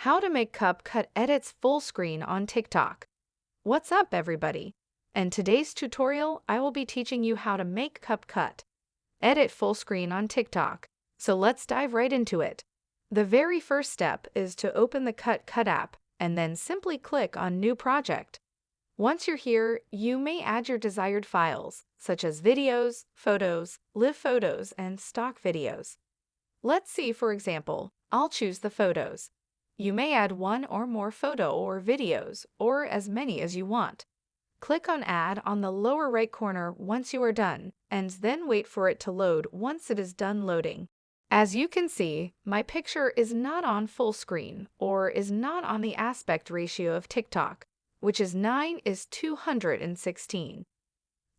How to make Capcut edits full screen on TikTok. What's up, everybody? In today's tutorial, I will be teaching you how to make Capcut edit full screen on TikTok. So let's dive right into it. The very first step is to open the Capcut app and then simply click on New Project. Once you're here, you may add your desired files, such as videos, photos, live photos, and stock videos. Let's see, for example, I'll choose the photos. You may add one or more photo or videos, or as many as you want. Click on Add on the lower right corner once you are done, and then wait for it to load once it is done loading. As you can see, my picture is not on full screen, or is not on the aspect ratio of TikTok, which is 9:216.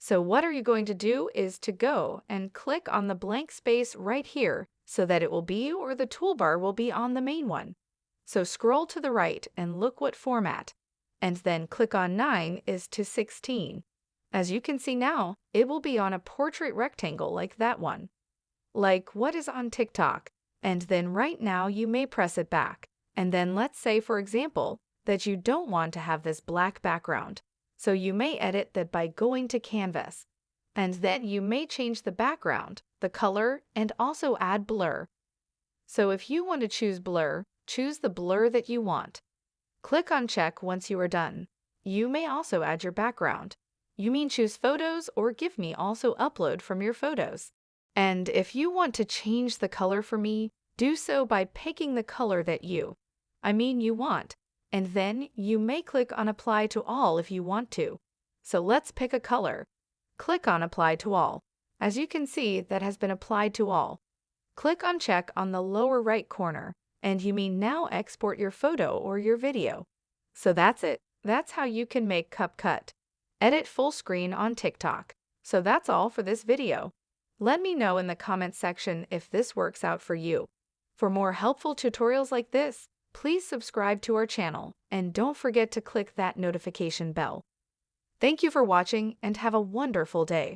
So what are you going to do is to go and click on the blank space right here so that it will be, or the toolbar will be on the main one. So scroll to the right and look what format, and then click on 9:16. As you can see now, it will be on a portrait rectangle like that one, like what is on TikTok, and then right now you may press it back, and then let's say, for example, that you don't want to have this black background, so you may edit that by going to Canvas, and then you may change the background, the color, and also add blur. So if you want to choose blur, choose the blur that you want. Click on check once you are done. You may also add your background. You mean choose photos or give me also upload from your photos. And if you want to change the color for me, do so by picking the color that you want. And then you may click on apply to all if you want to. So let's pick a color. Click on apply to all. As you can see, that has been applied to all. Click on check on the lower right corner, and you may now export your photo or your video. So that's it. That's how you can make Capcut edit full screen on TikTok. So that's all for this video. Let me know in the comments section if this works out for you. For more helpful tutorials like this, please subscribe to our channel and don't forget to click that notification bell. Thank you for watching and have a wonderful day.